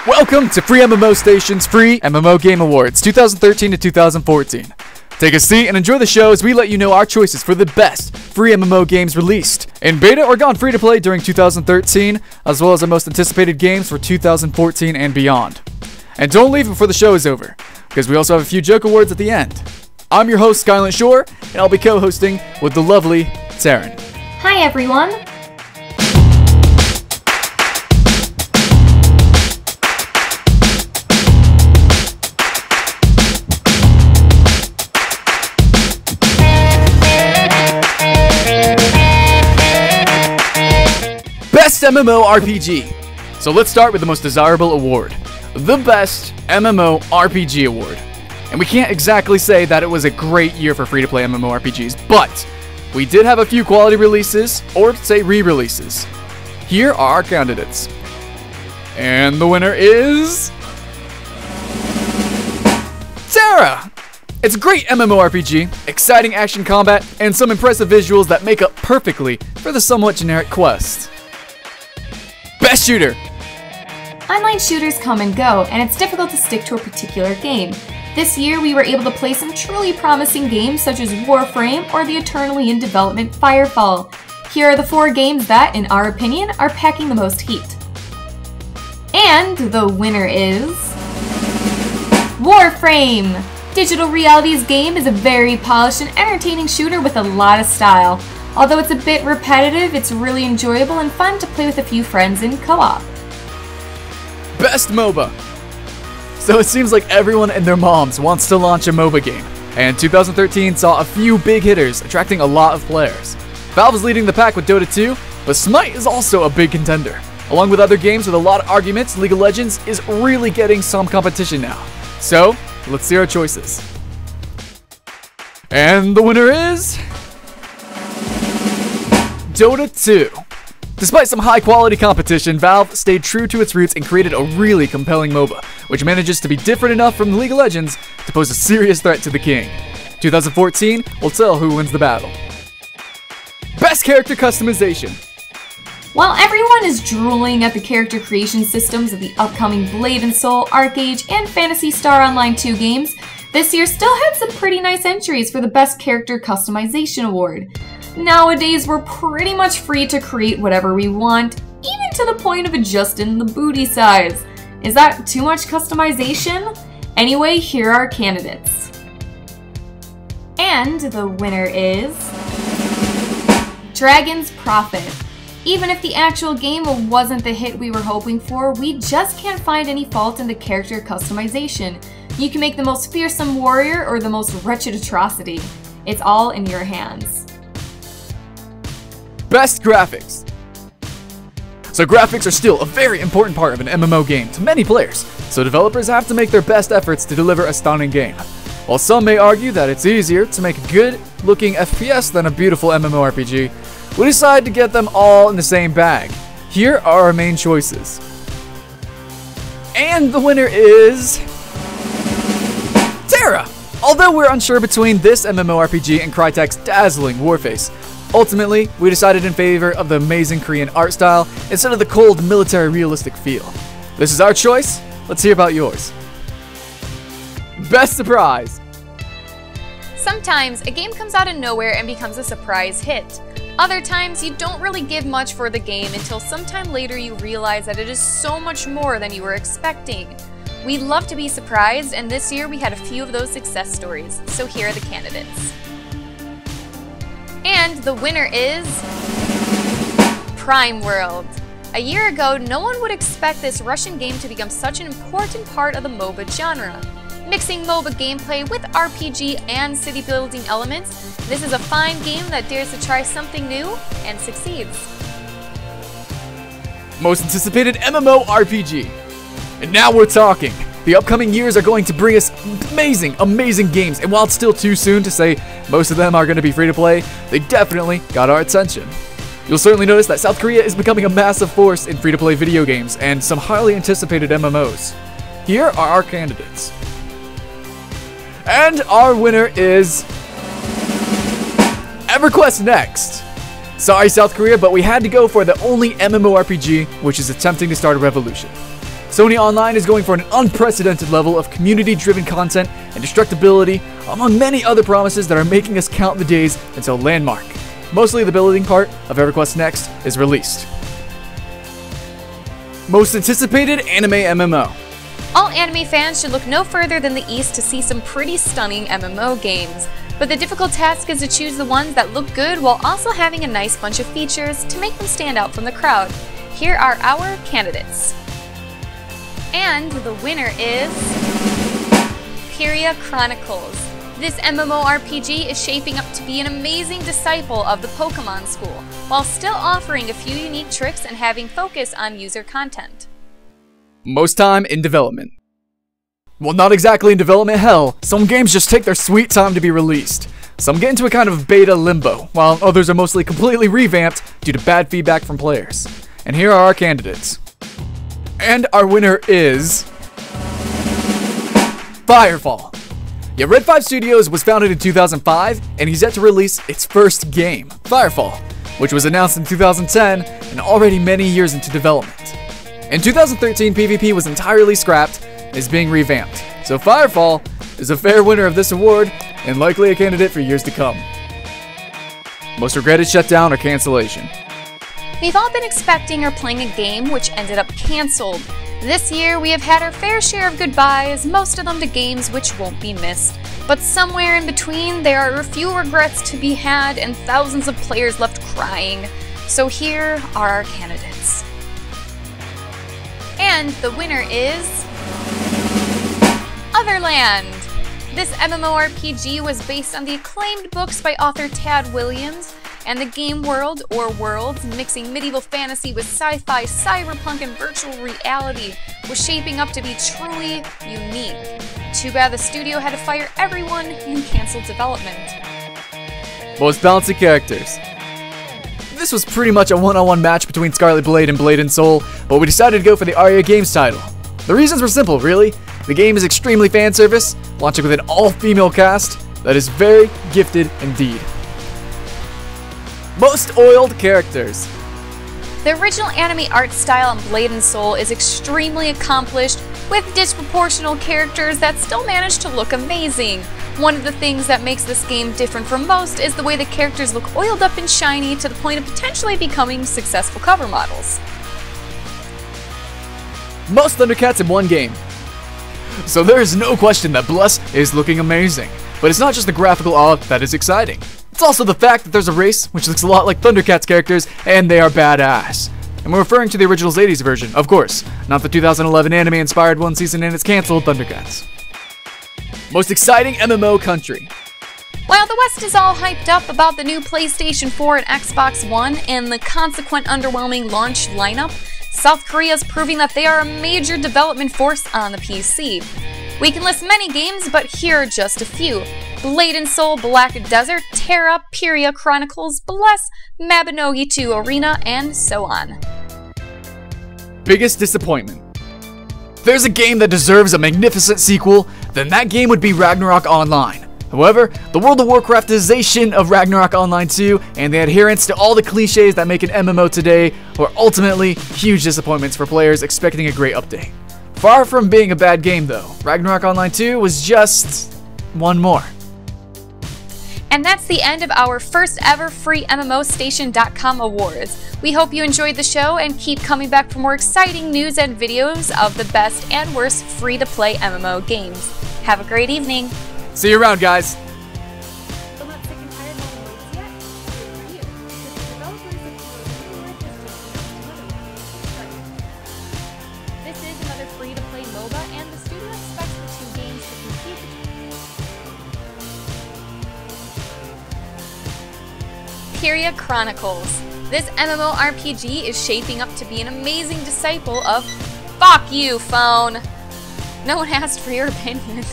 Welcome to FreeMMOStation's Free MMO Game Awards 2013 to 2014. Take a seat and enjoy the show as we let you know our choices for the best free MMO games released in beta or gone free to play during 2013, as well as our most anticipated games for 2014 and beyond. And don't leave before the show is over, because we also have a few joke awards at the end. I'm your host, Skylant Shore, and I'll be co-hosting with the lovely Tera. Hi everyone! Best MMORPG. So let's start with the most desirable award, the Best MMORPG Award. And we can't exactly say that it was a great year for free-to-play MMORPGs, but we did have a few quality releases, or say re-releases. Here are our candidates. And the winner is... Tera! It's a great MMORPG, exciting action combat, and some impressive visuals that make up perfectly for the somewhat generic quest. Best Shooter! Online shooters come and go, and it's difficult to stick to a particular game. This year, we were able to play some truly promising games such as Warframe or the eternally in development Firefall. Here are the 4 games that, in our opinion, are packing the most heat. And the winner is... Warframe! Digital Reality's game is a very polished and entertaining shooter with a lot of style. Although it's a bit repetitive, it's really enjoyable and fun to play with a few friends in co-op. Best MOBA. So it seems like everyone and their moms wants to launch a MOBA game, and 2013 saw a few big hitters attracting a lot of players. Valve is leading the pack with Dota 2, but SMITE is also a big contender. Along with other games with a lot of arguments, League of Legends is really getting some competition now. So, let's see our choices. And the winner is... Dota 2. Despite some high-quality competition, Valve stayed true to its roots and created a really compelling MOBA, which manages to be different enough from League of Legends to pose a serious threat to the king. 2014 will tell who wins the battle. Best Character Customization. While everyone is drooling at the character creation systems of the upcoming Blade & Soul, ArcheAge, and Phantasy Star Online 2 games, this year still had some pretty nice entries for the Best Character Customization Award. Nowadays, we're pretty much free to create whatever we want, even to the point of adjusting the booty size. Is that too much customization? Anyway, here are our candidates. And the winner is... Dragon's Prophet. Even if the actual game wasn't the hit we were hoping for, we just can't find any fault in the character customization. You can make the most fearsome warrior or the most wretched atrocity. It's all in your hands. Best Graphics. So graphics are still a very important part of an MMO game to many players, so developers have to make their best efforts to deliver a stunning game. While some may argue that it's easier to make a good-looking FPS than a beautiful MMORPG, we decided to get them all in the same bag. Here are our main choices. And the winner is... Tera! Although we're unsure between this MMORPG and Crytek's dazzling Warface, ultimately, we decided in favor of the amazing Korean art style instead of the cold military realistic feel. This is our choice. Let's hear about yours. Best Surprise. Sometimes a game comes out of nowhere and becomes a surprise hit. Other times you don't really give much for the game until sometime later you realize that it is so much more than you were expecting. We love to be surprised, and this year we had a few of those success stories, so here are the candidates. And the winner is... Prime World. A year ago, no one would expect this Russian game to become such an important part of the MOBA genre. Mixing MOBA gameplay with RPG and city-building elements, this is a fine game that dares to try something new and succeeds. Most anticipated MMORPG. And now we're talking. The upcoming years are going to bring us amazing games, and while it's still too soon to say most of them are going to be free to play, they definitely got our attention. You'll certainly notice that South Korea is becoming a massive force in free to play video games and some highly anticipated MMOs. Here are our candidates. And our winner is... Everquest Next. Sorry South Korea, but we had to go for the only MMORPG which is attempting to start a revolution. Sony Online is going for an unprecedented level of community-driven content and destructibility, among many other promises that are making us count the days until Landmark, mostly the building part of Everquest Next, is released. Most anticipated anime MMO. All anime fans should look no further than the East to see some pretty stunning MMO games. But the difficult task is to choose the ones that look good while also having a nice bunch of features to make them stand out from the crowd. Here are our candidates. And the winner is Peria Chronicles. This MMORPG is shaping up to be an amazing disciple of the Pokemon school, while still offering a few unique tricks and having focus on user content. Most time in development. Well, not exactly in development hell. Some games just take their sweet time to be released. Some get into a kind of beta limbo, while others are mostly completely revamped due to bad feedback from players. And here are our candidates. And our winner is Firefall. Yeah, Red 5 Studios was founded in 2005, and he's yet to release its first game, Firefall, which was announced in 2010 and already many years into development. In 2013, PvP was entirely scrapped and is being revamped, so Firefall is a fair winner of this award and likely a candidate for years to come. Most regretted shutdown or cancellation. We've all been expecting or playing a game which ended up cancelled. This year, we have had our fair share of goodbyes, most of them to games which won't be missed. But somewhere in between, there are a few regrets to be had and thousands of players left crying. So here are our candidates. And the winner is Otherland. This MMORPG was based on the acclaimed books by author Tad Williams, and the game world, or worlds, mixing medieval fantasy with sci-fi, cyberpunk, and virtual reality, was shaping up to be truly unique. Too bad the studio had to fire everyone and cancel development. Most bouncy characters. This was pretty much a one-on-one match between Scarlet Blade and Blade and Soul, but we decided to go for the Aria Games title. The reasons were simple, really. The game is extremely fan service, launching with an all-female cast that is very gifted indeed. Most oiled characters. The original anime art style on Blade and Soul is extremely accomplished, with disproportional characters that still manage to look amazing. One of the things that makes this game different from most is the way the characters look oiled up and shiny to the point of potentially becoming successful cover models. Most Thundercats in one game. So there is no question that Bless is looking amazing, but it's not just the graphical awe that is exciting. It's also the fact that there's a race which looks a lot like Thundercats characters, and they are badass. And we're referring to the original's 80s version, of course, not the 2011 anime-inspired one season and its cancelled Thundercats. Most exciting MMO country. While the West is all hyped up about the new PlayStation 4 and Xbox One and the consequent underwhelming launch lineup, South Korea is proving that they are a major development force on the PC. We can list many games, but here are just a few. Blade and Soul Black Desert, Tera, Peria Chronicles, Bless, Mabinogi 2 Arena, and so on. Biggest disappointment. If there's a game that deserves a magnificent sequel, then that game would be Ragnarok Online. However, the World of Warcraftization of Ragnarok Online 2 and the adherence to all the cliches that make an MMO today were ultimately huge disappointments for players expecting a great update. Far from being a bad game though, Ragnarok Online 2 was just one more. And that's the end of our first ever FreeMMOStation.com awards. We hope you enjoyed the show and keep coming back for more exciting news and videos of the best and worst free-to-play MMO games. Have a great evening. See you around, guys. This is another free-to-play MOBA, and the studio expects the two games to compete. Peria Chronicles. This MMORPG is shaping up to be an amazing disciple of Fuck You, Phone! No one asked for your opinion.